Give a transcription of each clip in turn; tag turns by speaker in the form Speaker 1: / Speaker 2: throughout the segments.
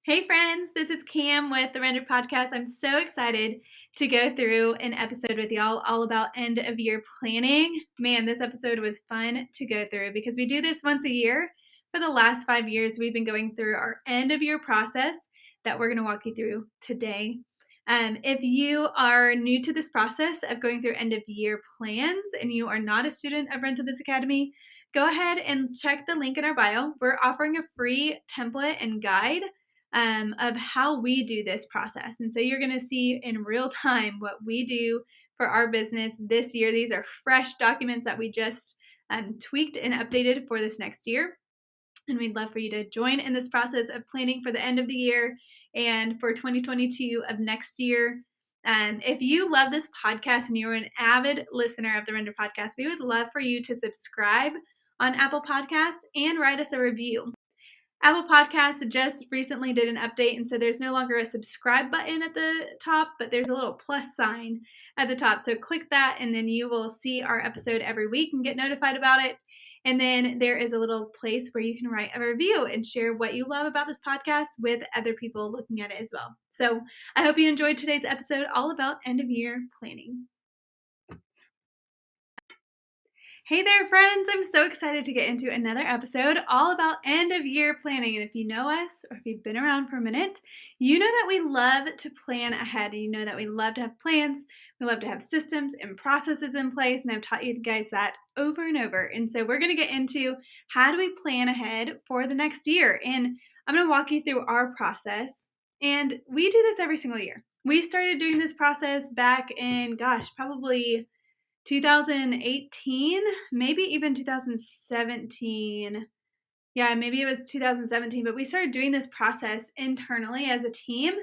Speaker 1: Hey friends, this is Cam with the Render Podcast. I'm so excited to go through an episode with y'all all about end of year planning. Man, this episode was fun to go through because we do this once a year. For the last 5 years, we've been going through our end of year process that we're going to walk you through today. If you are new to this process of going through end of year plans and you are not a student of Rental Biz Academy, go ahead and check the link in our bio. We're offering a free template and guide of how we do this process. And so you're going to see in real time what we do for our business this year. These are fresh documents that we just tweaked and updated for this next year. And we'd love for you to join in this process of planning for the end of the year and for 2022 of next year. If you love this podcast and you're an avid listener of the Render Podcast, we would love for you to subscribe on Apple Podcasts and write us a review. Apple Podcasts just recently did an update, and so there's no longer a subscribe button at the top, but there's a little plus sign at the top. So click that, and then you will see our episode every week and get notified about it. And then there is a little place where you can write a review and share what you love about this podcast with other people looking at it as well. So I hope you enjoyed today's episode all about end of year planning. Hey there, friends! I'm so excited to get into another episode all about end of year planning. And if you know us or if you've been around for a minute, you know that we love to plan ahead. You know that we love to have plans. We love to have systems and processes in place. And I've taught you guys that over and over. And so we're going to get into how do we plan ahead for the next year. And I'm going to walk you through our process. And we do this every single year. We started doing this process back in, probably 2018, maybe even 2017. Yeah, maybe it was 2017, but we started doing this process internally as a team.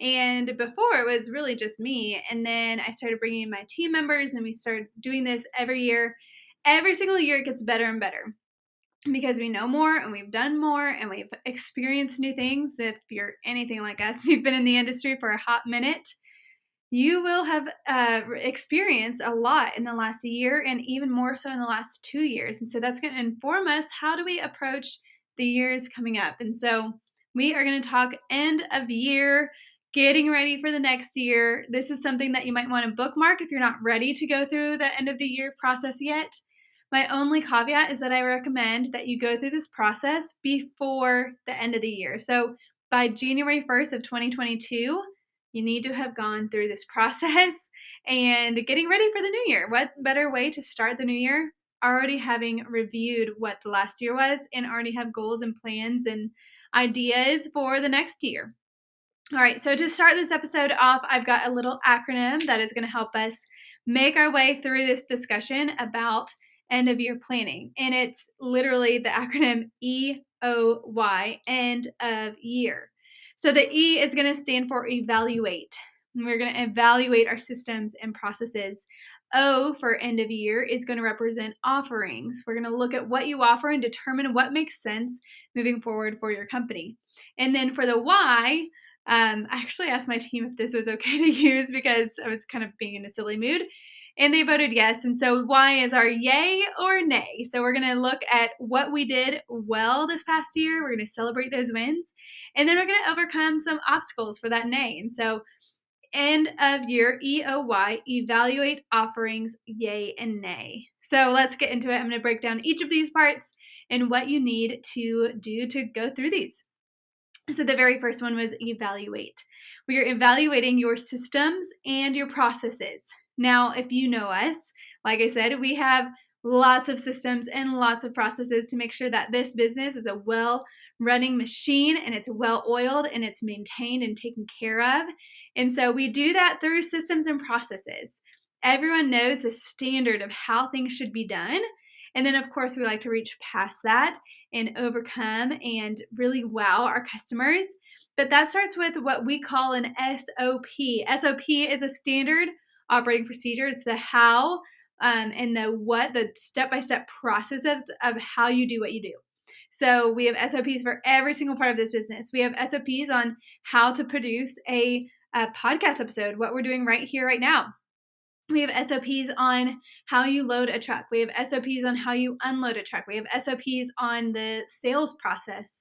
Speaker 1: And before it was really just me. And then I started bringing in my team members and we started doing this every year. Every single year it gets better and better because we know more and we've done more and we've experienced new things. If you're anything like us, you've been in the industry for a hot minute, you will have experienced a lot in the last year and even more so in the last 2 years. And so that's going to inform us, how do we approach the years coming up? And so we are going to talk end of year, getting ready for the next year. This is something that you might want to bookmark if you're not ready to go through the end of the year process yet. My only caveat is that I recommend that you go through this process before the end of the year. So by January 1st of 2022, you need to have gone through this process and getting ready for the new year. What better way to start the new year? Already having reviewed what the last year was and already have goals and plans and ideas for the next year. All right, so to start this episode off, I've got a little acronym that is going to help us make our way through this discussion about end of year planning. And it's literally the acronym EOY, end of year. So the E is going to stand for evaluate. We're going to evaluate our systems and processes. O for end of year is going to represent offerings. We're going to look at what you offer and determine what makes sense moving forward for your company. And then for the Y, I actually asked my team if this was okay to use because I was kind of being in a silly mood. And they voted yes. And so Y is our yay or nay. So we're going to look at what we did well this past year. We're going to celebrate those wins. And then we're going to overcome some obstacles for that nay. And so end of year, EOY, evaluate offerings, yay and nay. So let's get into it. I'm going to break down each of these parts and what you need to do to go through these. So the very first one was evaluate. We are evaluating your systems and your processes. Now, if you know us, like I said, we have lots of systems and lots of processes to make sure that this business is a well-running machine and it's well-oiled and it's maintained and taken care of. And so we do that through systems and processes. Everyone knows the standard of how things should be done. And then, of course, we like to reach past that and overcome and really wow our customers. But that starts with what we call an SOP. SOP is a standard operating procedure. It's the how and the what, the step-by-step process of how you do what you do. So we have SOPs for every single part of this business. We have SOPs on how to produce a podcast episode, what we're doing right here, right now. We have SOPs on how you load a truck. We have SOPs on how you unload a truck. We have SOPs on the sales process.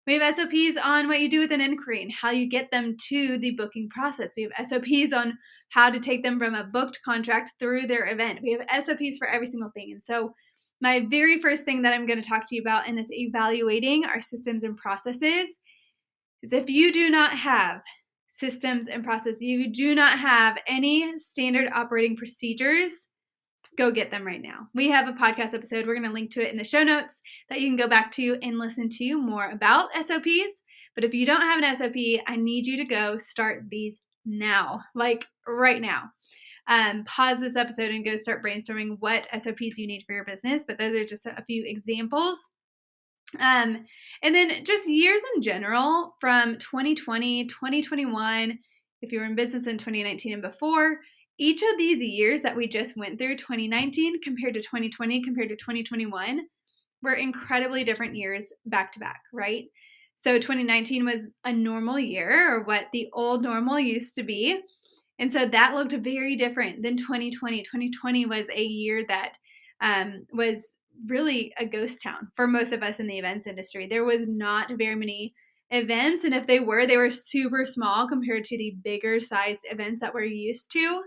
Speaker 1: We have SOPs on what you do with an inquiry and how you get them to the booking process. We have SOPs on how to take them from a booked contract through their event. We have SOPs for every single thing. And so my very first thing that I'm going to talk to you about in this evaluating our systems and processes is if you do not have systems and processes, you do not have any standard operating procedures, go get them right now. We have a podcast episode. We're going to link to it in the show notes that you can go back to and listen to more about SOPs. But if you don't have an SOP, I need you to go start these now, like right now. Pause this episode and go start brainstorming what SOPs you need for your business. But those are just a few examples. And then just years in general from 2020, 2021, if you were in business in 2019 and before, each of these years that we just went through, 2019 compared to 2020 compared to 2021, were incredibly different years back to back, right? So 2019 was a normal year, or what the old normal used to be. And so that looked very different than 2020. 2020 was a year that was really a ghost town for most of us in the events industry. There was not very many events, and if they were super small compared to the bigger sized events that we're used to.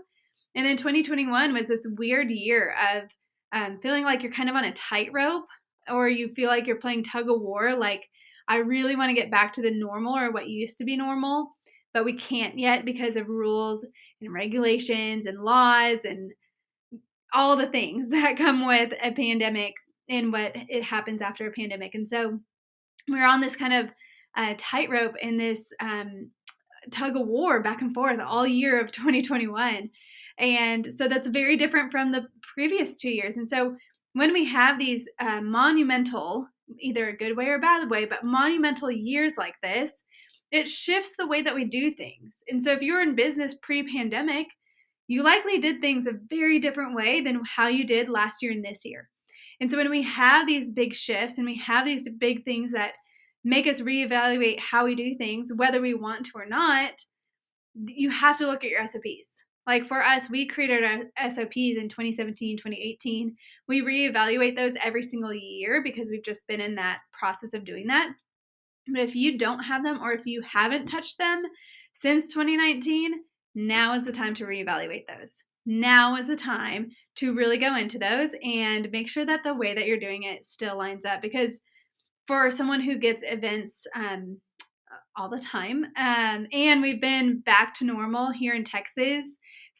Speaker 1: And then 2021 was this weird year of feeling like you're kind of on a tightrope, or you feel like you're playing tug of war. Like, I really want to get back to the normal or what used to be normal, but we can't yet because of rules and regulations and laws and all the things that come with a pandemic and what it happens after a pandemic. And so we're on this kind of tightrope in this tug of war back and forth all year of 2021. And so that's very different from the previous 2 years. And so when we have these monumental, either a good way or a bad way, but monumental years like this, it shifts the way that we do things. And so if you're in business pre-pandemic, you likely did things a very different way than how you did last year and this year. And so when we have these big shifts and we have these big things that make us reevaluate how we do things, whether we want to or not, you have to look at your SOPs. Like for us, we created our SOPs in 2017, 2018. We reevaluate those every single year because we've just been in that process of doing that. But if you don't have them, or if you haven't touched them since 2019, now is the time to reevaluate those. Now is the time to really go into those and make sure that the way that you're doing it still lines up. Because for someone who gets events all the time, and we've been back to normal here in Texas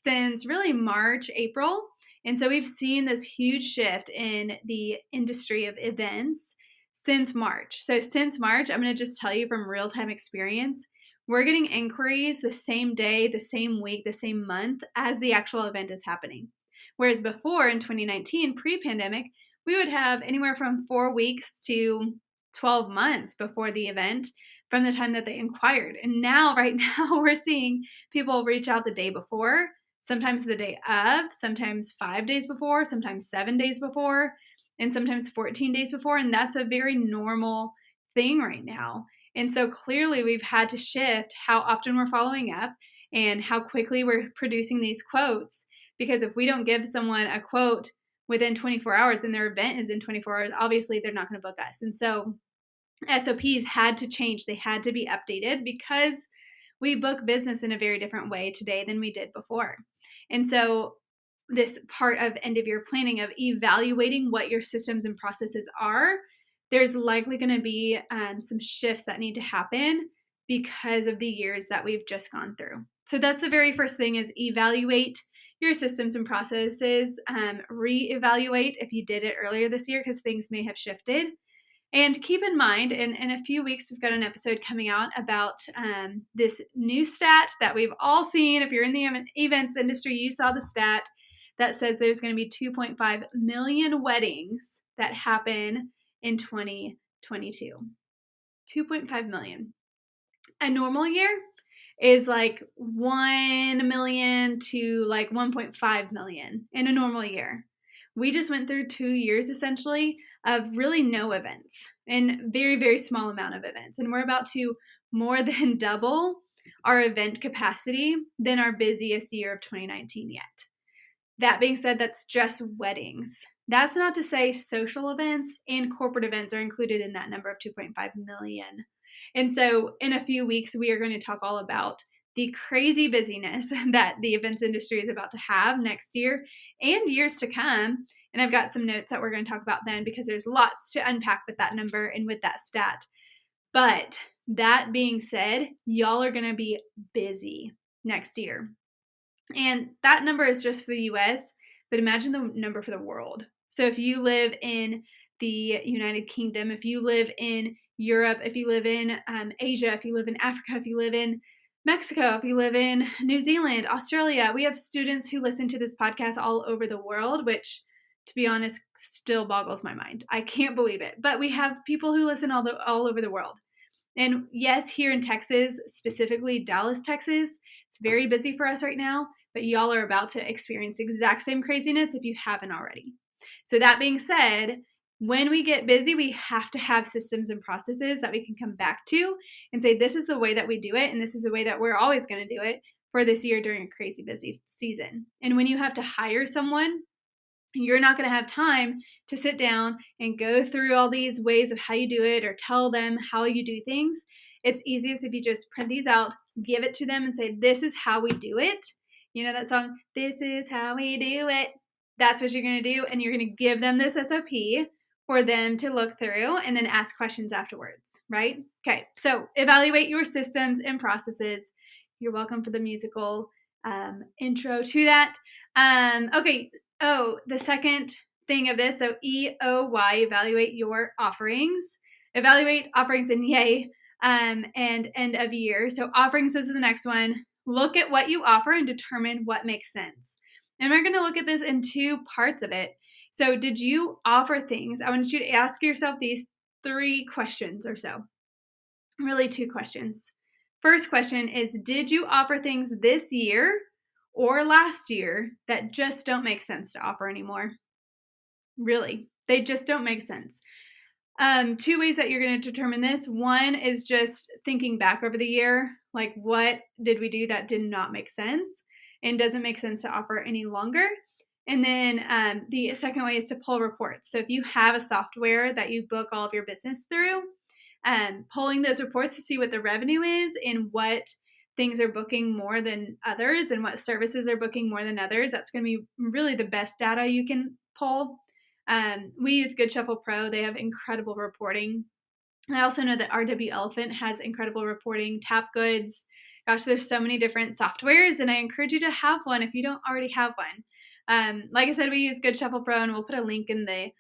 Speaker 1: since really March, April. And so we've seen this huge shift in the industry of events since March. So since March, I'm going to just tell you from real-time experience, we're getting inquiries the same day, the same week, the same month as the actual event is happening. Whereas before in 2019, pre-pandemic, we would have anywhere from 4 weeks to 12 months before the event from the time that they inquired. And now, right now, we're seeing people reach out the day before, sometimes the day of, sometimes 5 days before, sometimes 7 days before, and sometimes 14 days before. And that's a very normal thing right now. And so clearly we've had to shift how often we're following up and how quickly we're producing these quotes. Because if we don't give someone a quote within 24 hours, then their event is in 24 hours, obviously they're not going to book us. And so SOPs had to change. They had to be updated because we book business in a very different way today than we did before. And so this part of end of year planning of evaluating what your systems and processes are, there's likely going to be some shifts that need to happen because of the years that we've just gone through. So that's the very first thing, is evaluate your systems and processes, reevaluate if you did it earlier this year because things may have shifted. And keep in mind, in a few weeks, we've got an episode coming out about this new stat that we've all seen. If you're in the events industry, you saw the stat that says there's going to be 2.5 million weddings that happen in 2022. 2.5 million. A normal year is like 1 million to like 1.5 million in a normal year. We just went through 2 years essentially of really no events and very, very small amount of events. And we're about to more than double our event capacity than our busiest year of 2019 yet. That being said, that's just weddings. That's not to say social events and corporate events are included in that number of 2.5 million. And so in a few weeks, we are going to talk all about the crazy busyness that the events industry is about to have next year and years to come. And I've got some notes that we're going to talk about then because there's lots to unpack with that number and with that stat. But that being said, y'all are going to be busy next year. And that number is just for the US, but imagine the number for the world. So if you live in the United Kingdom, if you live in Europe, if you live in Asia, if you live in Africa, if you live in Mexico, if you live in New Zealand, Australia, we have students who listen to this podcast all over the world, which, to be honest, still boggles my mind. I can't believe it. But we have people who listen all over the world. And yes, here in Texas, specifically Dallas, Texas, it's very busy for us right now, but y'all are about to experience the exact same craziness if you haven't already. So that being said, when we get busy, we have to have systems and processes that we can come back to and say, this is the way that we do it, and this is the way that we're always going to do it for this year during a crazy busy season. And when you have to hire someone, you're not going to have time to sit down and go through all these ways of how you do it or tell them how you do things. It's easiest if you just print these out, give it to them and say, this is how we do it. You know that song, this is how we do it. That's what you're going to do. And you're going to give them this SOP for them to look through and then ask questions afterwards, right? Okay, so evaluate your systems and processes. You're welcome for the musical intro to that. Okay. Oh, the second thing of this, so EOY, evaluate your offerings. Evaluate offerings in Yay and end of year. So offerings is the next one. Look at what you offer and determine what makes sense. And we're going to look at this in two parts of it. So did you offer things? I want you to ask yourself these 3 questions or so. Really 2 questions. First question is, did you offer things this year or last year that just don't make sense to offer anymore? Really, they just don't make sense. 2 ways that you're going to determine this. One is just thinking back over the year, like what did we do that did not make sense and doesn't make sense to offer any longer. And then the second way is to pull reports. So if you have a software that you book all of your business through, pulling those reports to see what the revenue is and what things are booking more than others and what services are booking more than others. That's going to be really the best data you can pull. We use Goodshuffle Pro. They have incredible reporting. I also know that RW Elephant has incredible reporting, Tap Goods. Gosh, there's so many different softwares, and I encourage you to have one if you don't already have one. Like I said, we use Goodshuffle Pro, and we'll put a link in the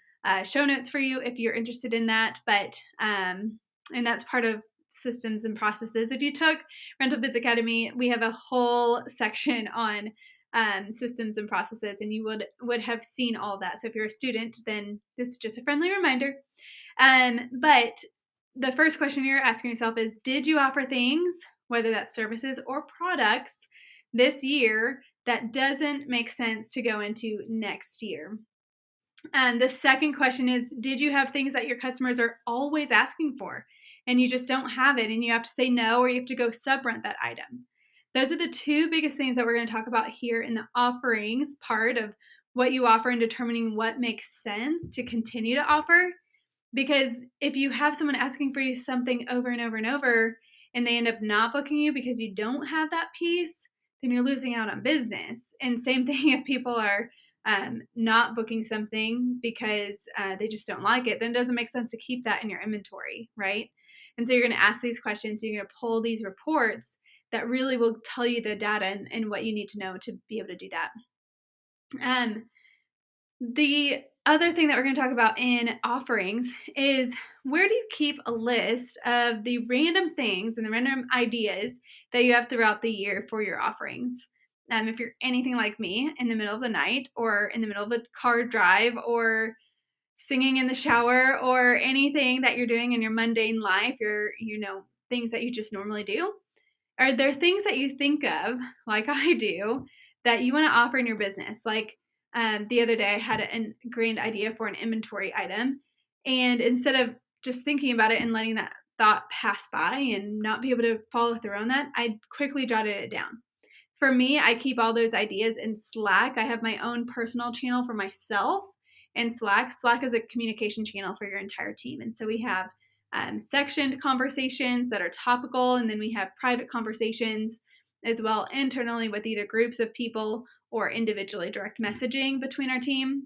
Speaker 1: show notes for you if you're interested in that. But and that's part of systems and processes. If you took Biz Academy, we have a whole section on systems and processes, and you would have seen all that. So if you're a student, then this is just a friendly reminder. But the first question you're asking yourself is, did you offer things, whether that's services or products, this year that doesn't make sense to go into next year? The second question is, did you have things that your customers are always asking for and you just don't have it and you have to say no, or you have to go sub-rent that item? Those are the 2 biggest things that we're going to talk about here in the offerings part of what you offer and determining what makes sense to continue to offer. Because if you have someone asking for you something over and over and over and they end up not booking you because you don't have that piece, then you're losing out on business. And same thing if people are not booking something because they just don't like it, then it doesn't make sense to keep that in your inventory, right? And so you're going to ask these questions, you're going to pull these reports that really will tell you the data and what you need to know to be able to do that. The other thing that we're going to talk about in offerings is, where do you keep a list of the random things and the random ideas that you have throughout the year for your offerings? If you're anything like me, in the middle of the night or in the middle of a car drive or singing in the shower or anything that you're doing in your mundane life, things that you just normally do, are there things that you think of, like I do, that you want to offer in your business? Like the other day I had a grand idea for an inventory item, and instead of just thinking about it and letting that thought pass by and not be able to follow through on that, I quickly jotted it down. For me, I keep all those ideas in Slack. I have my own personal channel for myself in Slack. Slack is a communication channel for your entire team. And so we have sectioned conversations that are topical, and then we have private conversations as well internally with either groups of people or individually direct messaging between our team.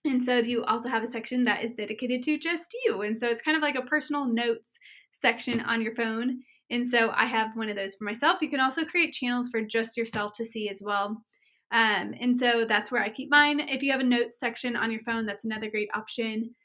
Speaker 1: And so you also have a section that is dedicated to just you. And so it's kind of like a personal notes section on your phone. And so I have one of those for myself. You can also create channels for just yourself to see as well. And so that's where I keep mine. If you have a notes section on your phone, that's another great option.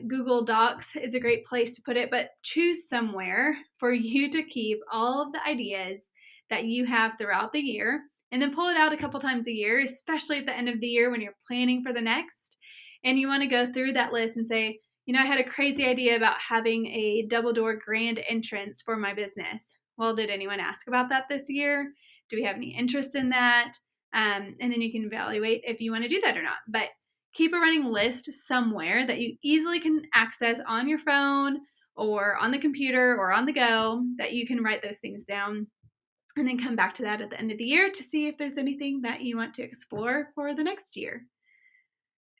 Speaker 1: Google Docs is a great place to put it, but choose somewhere for you to keep all of the ideas that you have throughout the year, and then pull it out a couple times a year, especially at the end of the year when you're planning for the next. And you want to go through that list and say, I had a crazy idea about having a double door grand entrance for my business. Well, did anyone ask about that this year? Do we have any interest in that? And then you can evaluate if you want to do that or not. But keep a running list somewhere that you easily can access on your phone or on the computer or on the go, that you can write those things down and then come back to that at the end of the year to see if there's anything that you want to explore for the next year.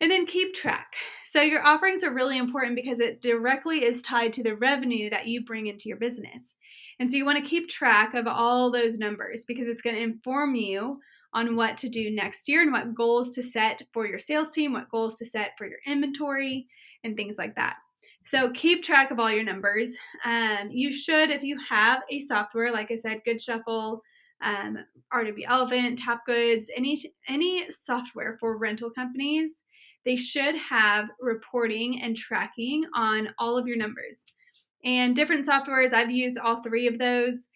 Speaker 1: And then keep track. So your offerings are really important because it directly is tied to the revenue that you bring into your business. And so you want to keep track of all those numbers because it's going to inform you on what to do next year and what goals to set for your sales team, what goals to set for your inventory, and things like that. So keep track of all your numbers. You should, if you have a software, like I said, Goodshuffle, RW Elephant, Tap Goods, any software for rental companies, they should have reporting and tracking on all of your numbers. And different softwares, I've used all three of those.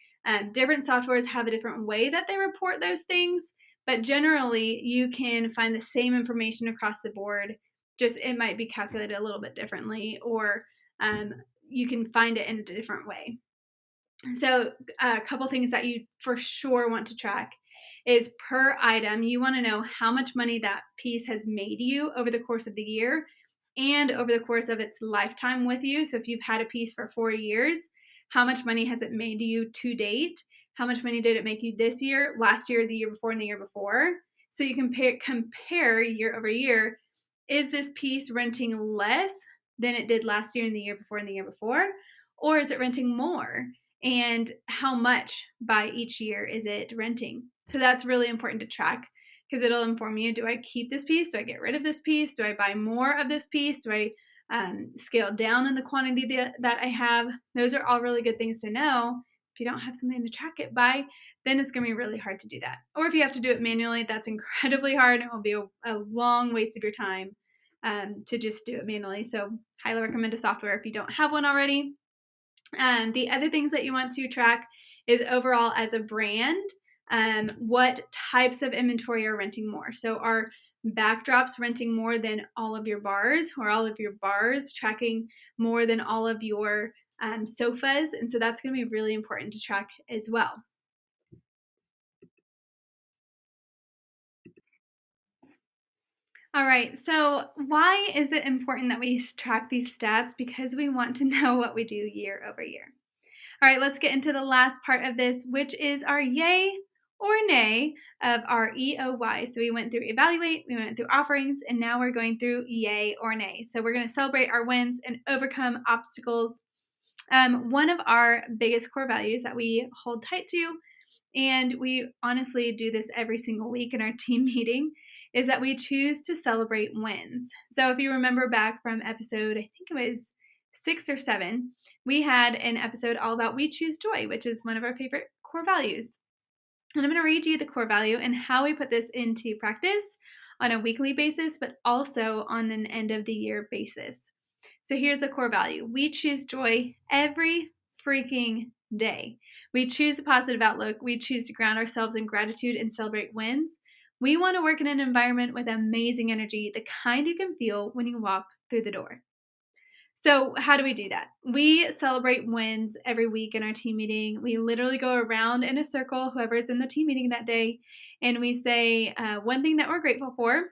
Speaker 1: Different softwares have a different way that they report those things, but generally you can find the same information across the board. Just it might be calculated a little bit differently, or you can find it in a different way. So a couple things that you for sure want to track is per item. You want to know how much money that piece has made you over the course of the year and over the course of its lifetime with you. So if you've had a piece for 4 years, how much money has it made you to date? How much money did it make you this year, last year, the year before, and the year before? So you can compare year over year. Is this piece renting less than it did last year and the year before and the year before? Or is it renting more? And how much by each year is it renting? So that's really important to track because it'll inform you, do I keep this piece? Do I get rid of this piece? Do I buy more of this piece? Do I scale down in the quantity that I have? Those are all really good things to know. If you don't have something to track it by, then it's going to be really hard to do that. Or if you have to do it manually, that's incredibly hard. It will be a long waste of your time to just do it manually. So highly recommend a software if you don't have one already. The other things that you want to track is overall as a brand, what types of inventory are renting more. So are backdrops renting more than all of your bars, or all of your bars tracking more than all of your sofas? And so that's going to be really important to track as well. All right, so why is it important that we track these stats? Because we want to know what we do year over year. All right, let's get into the last part of this, which is our yay or nay of our EOY. So we went through evaluate, we went through offerings, and now we're going through yay or nay. So we're going to celebrate our wins and overcome obstacles. One of our biggest core values that we hold tight to, and we honestly do this every single week in our team meeting, is that we choose to celebrate wins. So if you remember back from episode, I think it was 6 or 7, we had an episode all about we choose joy, which is one of our favorite core values. And I'm going to read you the core value and how we put this into practice on a weekly basis, but also on an end of the year basis. So here's the core value. We choose joy every freaking day. We choose a positive outlook. We choose to ground ourselves in gratitude and celebrate wins. We want to work in an environment with amazing energy, the kind you can feel when you walk through the door. So how do we do that? We celebrate wins every week in our team meeting. We literally go around in a circle, whoever's in the team meeting that day, and we say one thing that we're grateful for.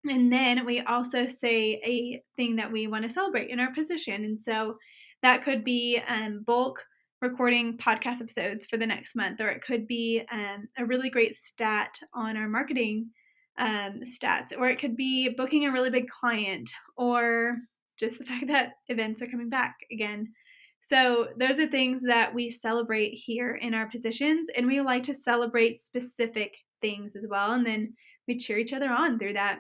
Speaker 1: And then we also say a thing that we want to celebrate in our position. And so that could be bulk recording podcast episodes for the next month, or it could be a really great stat on our marketing stats, or it could be booking a really big client, or just the fact that events are coming back again. So those are things that we celebrate here in our positions, and we like to celebrate specific things as well. And then we cheer each other on through that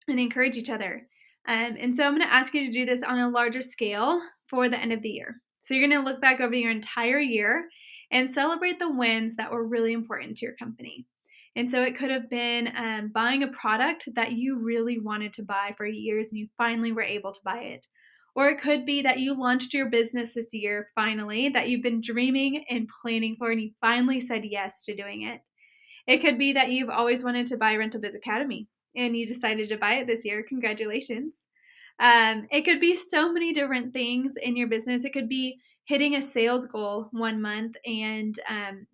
Speaker 1: and encourage each other. And so I'm going to ask you to do this on a larger scale for the end of the year. So you're going to look back over your entire year and celebrate the wins that were really important to your company. And so it could have been buying a product that you really wanted to buy for years and you finally were able to buy it. Or it could be that you launched your business this year finally, that you've been dreaming and planning for, and you finally said yes to doing it. It could be that you've always wanted to buy Rental Biz Academy and you decided to buy it this year. Congratulations. It could be so many different things in your business. It could be hitting a sales goal one month and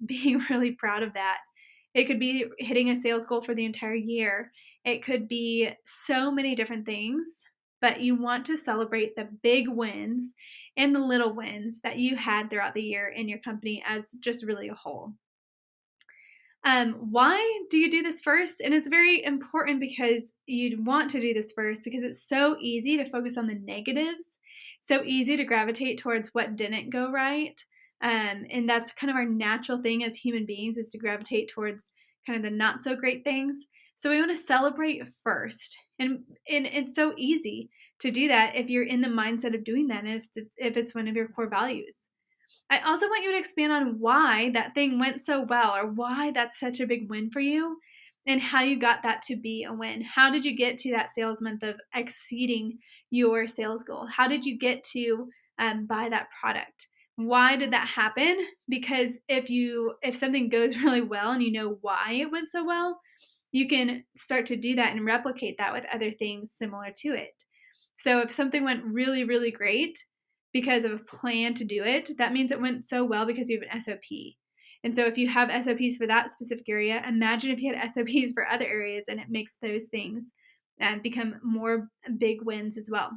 Speaker 1: being really proud of that. It could be hitting a sales goal for the entire year. It could be so many different things, but you want to celebrate the big wins and the little wins that you had throughout the year in your company as just really a whole. Why do you do this first? And it's very important because you'd want to do this first because it's so easy to focus on the negatives, so easy to gravitate towards what didn't go right. And that's kind of our natural thing as human beings, is to gravitate towards kind of the not so great things. So we want to celebrate first. And it's so easy to do that if you're in the mindset of doing that, and if it's one of your core values. I also want you to expand on why that thing went so well, or why that's such a big win for you, and how you got that to be a win. How did you get to that sales month of exceeding your sales goal? How did you get to buy that product? Why did that happen? Because if something goes really well and you know why it went so well, you can start to do that and replicate that with other things similar to it. So if something went really, really great because of a plan to do it, that means it went so well because you have an SOP. And so if you have SOPs for that specific area, imagine if you had SOPs for other areas, and it makes those things become more big wins as well.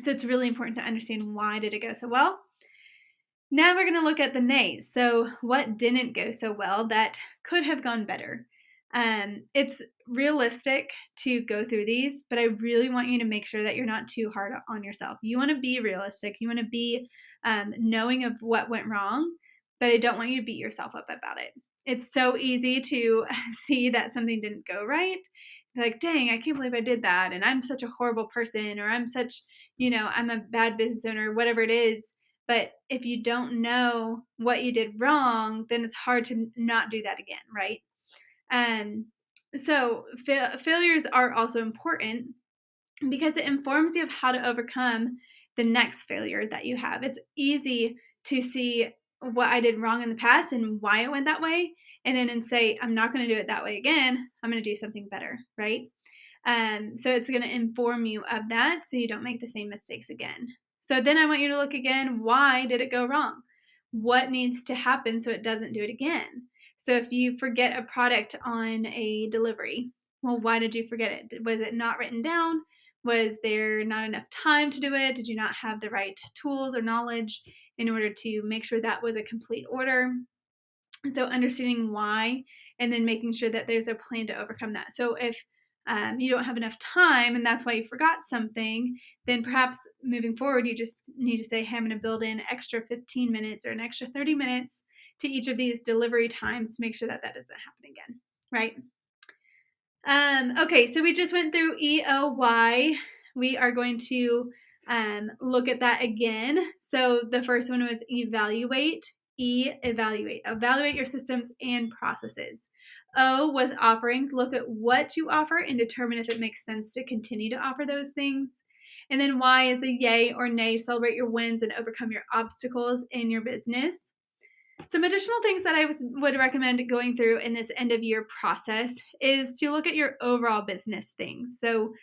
Speaker 1: So it's really important to understand why did it go so well. Now we're going to look at the nays. So what didn't go so well that could have gone better? It's realistic to go through these, but I really want you to make sure that you're not too hard on yourself. You want to be realistic. You want to be knowing of what went wrong, but I don't want you to beat yourself up about it. It's so easy to see that something didn't go right. Like, dang, I can't believe I did that. And I'm such a horrible person, or I'm such, I'm a bad business owner, whatever it is. But if you don't know what you did wrong, then it's hard to not do that again, right? So failures are also important because it informs you of how to overcome the next failure that you have. It's easy to see what I did wrong in the past and why it went that way, and then say, I'm not going to do it that way again. I'm going to do something better, right? So it's going to inform you of that so you don't make the same mistakes again. So then I want you to look again, why did it go wrong? What needs to happen so it doesn't do it again? So if you forget a product on a delivery, well, why did you forget it? Was it not written down? Was there not enough time to do it? Did you not have the right tools or knowledge in order to make sure that was a complete order? So understanding why, and then making sure that there's a plan to overcome that. So if you don't have enough time and that's why you forgot something, then perhaps moving forward, you just need to say, hey, I'm going to build in extra 15 minutes or an extra 30 minutes to each of these delivery times to make sure that doesn't happen again, right? Okay, so we just went through EOY. We are going to look at that again. So the first one was evaluate. Evaluate. Evaluate your systems and processes. O was offerings. Look at what you offer and determine if it makes sense to continue to offer those things. And then Y is the yay or nay. Celebrate your wins and overcome your obstacles in your business. Some additional things that I would recommend going through in this end of year process is to look at your overall business things. So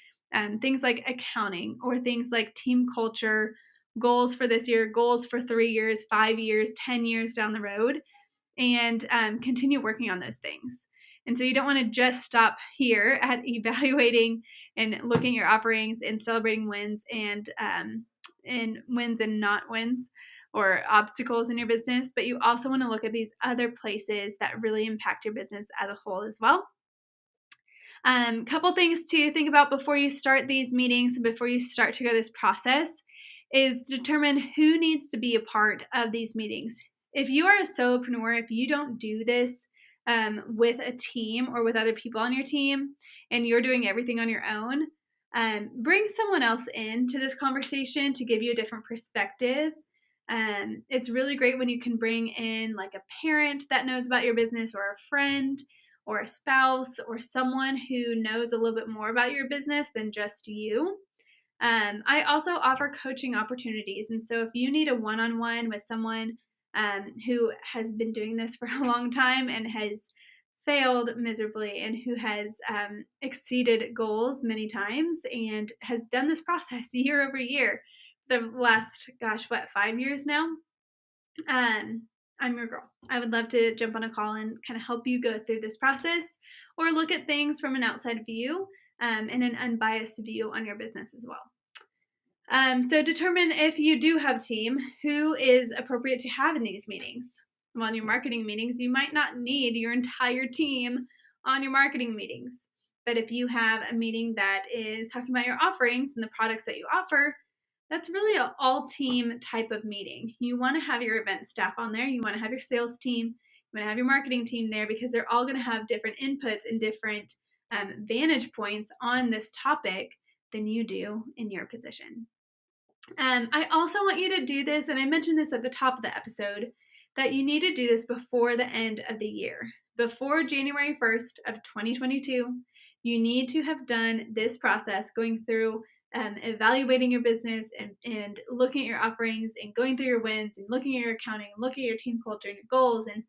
Speaker 1: things like accounting, or things like team culture, goals for this year, goals for 3 years, 5 years, 10 years down the road, and continue working on those things. And so you don't want to just stop here at evaluating and looking at your offerings and celebrating wins and wins and not wins, or obstacles in your business, but you also want to look at these other places that really impact your business as a whole as well. Couple things to think about before you start these meetings and before you start to go this process is determine who needs to be a part of these meetings. If you are a solopreneur, if you don't do this with a team or with other people on your team and you're doing everything on your own, bring someone else into this conversation to give you a different perspective. It's really great when you can bring in like a parent that knows about your business, or a friend, or a spouse, or someone who knows a little bit more about your business than just you. I also offer coaching opportunities. And so if you need a one-on-one with someone who has been doing this for a long time and has failed miserably and who has exceeded goals many times and has done this process year over year, the last, 5 years now, I'm your girl. I would love to jump on a call and kind of help you go through this process or look at things from an outside view and an unbiased view on your business as well. So determine if you do have a team, who is appropriate to have in these meetings. Well, in your marketing meetings, you might not need your entire team on your marketing meetings. But if you have a meeting that is talking about your offerings and the products that you offer, that's really an all-team type of meeting. You want to have your event staff on there. You want to have your sales team. You want to have your marketing team there because they're all going to have different inputs and different vantage points on this topic than you do in your position. I also want you to do this, and I mentioned this at the top of the episode, that you need to do this before the end of the year. Before January 1st of 2022, you need to have done this process, going through evaluating your business and looking at your offerings and going through your wins and looking at your accounting and looking at your team culture and your goals and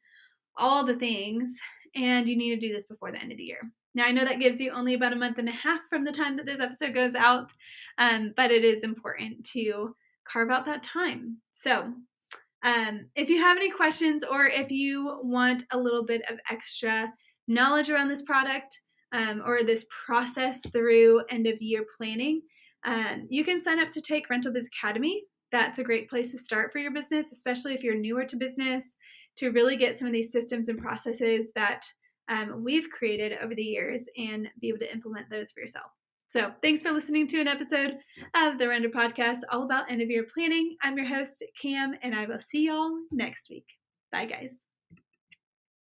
Speaker 1: all the things. And you need to do this before the end of the year. Now, I know that gives you only about a month and a half from the time that this episode goes out, but it is important to carve out that time. So if you have any questions or if you want a little bit of extra knowledge around this product or this process through end of year planning, you can sign up to take Biz Academy. That's a great place to start for your business, especially if you're newer to business, to really get some of these systems and processes that we've created over the years and be able to implement those for yourself. So thanks for listening to an episode of the Render Podcast, all about end of year planning. I'm your host, Cam, and I will see y'all next week. Bye, guys.